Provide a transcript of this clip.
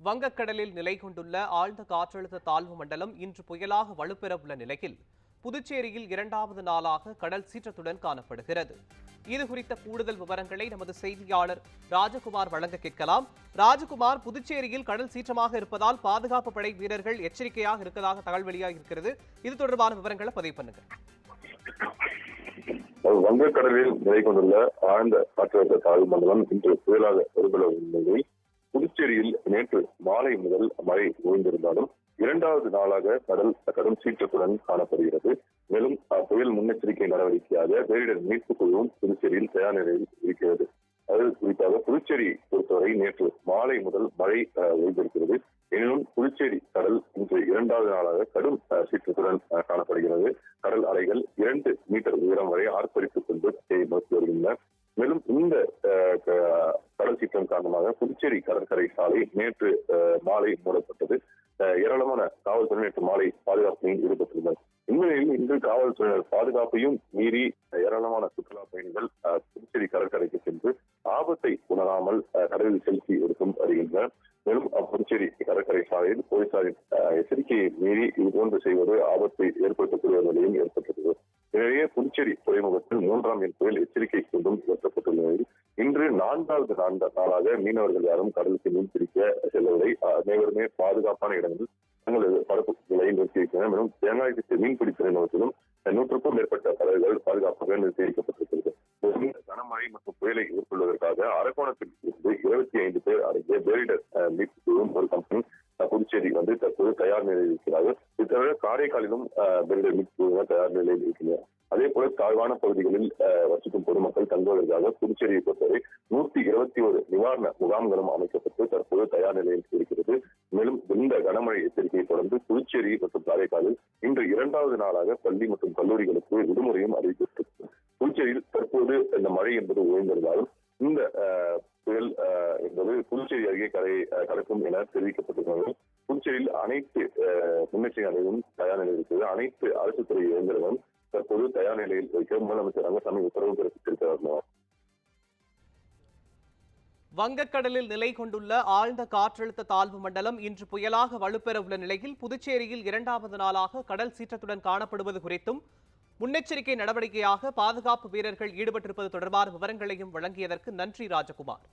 வங்கக்கடலில் நிலை கொண்டுள்ள ஆழ்ந்த காற்றழுத்த தாழ்வு மண்டலம் இன்று புயலாக வலுப்பெற உள்ள நிலையில் புதுச்சேரியில் இரண்டாவது நாளாக கடல் சீற்றத்துடன் காணப்படுகிறது. இதுகுறித்த கூடுதல் விவரங்களை நமது செய்தியாளர் ராஜகுமார் வழங்க கேட்கலாம். ராஜகுமார், புதுச்சேரியில் கடல் சீற்றமாக இருப்பதால் பாதுகாப்பு படை வீரர்கள் எச்சரிக்கையாக இருப்பதாக தகவல் வெளியாக இருக்கிறது. இது தொடர்பான விவரங்களை பதிவு பண்ணுங்க. வங்கக்கடலில் நிலை கொண்டுள்ள ஆழ்ந்த காற்றழுத்த தாழ்வு மண்டலம் இன்று புயலாக வலுப்பெற உள்ள நிலையில் புதுச்சேரியில் நேற்று மாலை முதல் மழை ஓய்ந்திருந்தாலும் இரண்டாவது நாளாக கடும் சீற்றத்துடன் காணப்படுகிறது. மேலும் புயல் முன்னெச்சரிக்கை நடவடிக்கையாக பேரிடர் மீட்புக் குழுவும் புதுச்சேரியில் தயார் நிலையில் இருக்கிறது. அது குறிப்பாக புதுச்சேரி பொறுத்தவரை நேற்று மாலை முதல் மழை ஓய்ந்திருக்கிறது. எனினும் புதுச்சேரி கடல் இன்று இரண்டாவது நாளாக கடும் சீற்றத்துடன் காணப்படுகிறது. கடல் அலைகள் 2 மீட்டர் உயரம் வரை ஆர்ப்பரித்துக் கொண்டு நோக்கி வருகின்றன. மேலும் இந்த கடல் சீற்றம் காரணமாக புதுச்சேரி கடற்கரை சாலை நேற்று மாலை மூடப்பட்டது. ஏராளமான காவல்துறை நேற்று மாலை பாதுகாப்பில் ஈடுபட்டுள்ளனர். இந்நிலையில் இன்று காவல்துறையினர் பாதுகாப்பையும் மீறி ஏராளமான சுற்றுலா பயணிகள் புதுச்சேரி கடற்கரைக்கு சென்று ஆபத்தை உணராமல் கடலில் செல்ஃபி எடுத்தும் வருகின்றனர். மேலும் புதுச்சேரி கடற்கரை சாலையில் போலீசாரின் எச்சரிக்கையை மீறி இதுபோன்று செய்வது ஆபத்தை ஏற்படுத்தக்கூடிய நிலையும் ஏற்பட்டது. எனவே புதுச்சேரி துறைமுகத்தில் 3ஆம் எண் புயல் எச்சரிக்கை கொண்டும் உயர்த்தப்பட்டுள்ள நிலையில் இன்று 4வது நாளாக மீனவர்கள் யாரும் கடலுக்கு மீன் பிடிக்க செல்லவில்லை. அனைவருமே பாதுகாப்பான இடங்களில் தங்களது படப்புகளை நிறுத்தியிருக்கின்றனர். மேலும் தேங்காய்க்கு மீன்பிடி துறைமுகத்திலும் 100க்கும் மேற்பட்ட படகுகள் பாதுகாப்பாக நிறுத்தி வைக்கப்பட்டிருக்கிறது. கனமழை மற்றும் புயலை எதிர்கொள்வதற்காக அரக்கோணத்தில் இருந்து 25 பேர் அடங்கிய பேரிடர் மீட்பு குழுவும் ஒரு கம்பெனி புதுச்சேரி தற்போது தயார் நிலையில் இருக்கிறார்கள். இது தவிர காரைக்காலிலும் பேரிடர் மீட்பு குழுவினர் தயார் நிலையில் இருக்கின்றனர். அதே போல தாழ்வான பகுதிகளில் வசிக்கும் பொதுமக்கள் தங்குவதற்காக புதுச்சேரியை பொறுத்தவரை 121 நிவாரண முகாம்களும் அமைக்கப்பட்டு தற்போது தயார் நிலையில் இருக்கிறது. மேலும் இந்த கனமழை எச்சரிக்கையை தொடர்ந்து புதுச்சேரி மற்றும் காரைக்காலில் இன்று இரண்டாவது நாளாக பள்ளி மற்றும் கல்லூரிகளுக்கு விடுமுறையும் அறிவிக்கப்பட்டிருக்கிறது. புதுச்சேரியில் தற்போது இந்த மழை என்பது ஓய்ந்திருந்தாலும் இந்த புயல் என்பது புதுச்சேரி அருகே கடக்கும் என தெரிவிக்கப்பட்டிருக்கிறது. புதுச்சேரியில் அனைத்து முன்னெச்சரிக்கை நிலையிலும் தயார் நிலையில் இருக்கிறது. அனைத்து அரசு துறை இயந்திரங்களும் தற்போது தயார் நிலையில் வைக்க முதலமைச்சர் ரங்கசாமி உத்தரவு பிறப்பித்திருக்கிறார். வங்கக்கடலில் நிலை கொண்டுள்ள ஆழ்ந்த காற்றழுத்த தாழ்வு மண்டலம் இன்று புயலாக வலுப்பெற உள்ள நிலையில் புதுச்சேரியில் இரண்டாவது நாளாக கடல் சீற்றத்துடன் காணப்படுவது குறித்தும் முன்னெச்சரிக்கை நடவடிக்கையாக பாதுகாப்பு வீரர்கள் ஈடுபட்டிருப்பது தொடர்பான விவரங்களையும் வழங்கியதற்கு நன்றி ராஜகுமார்.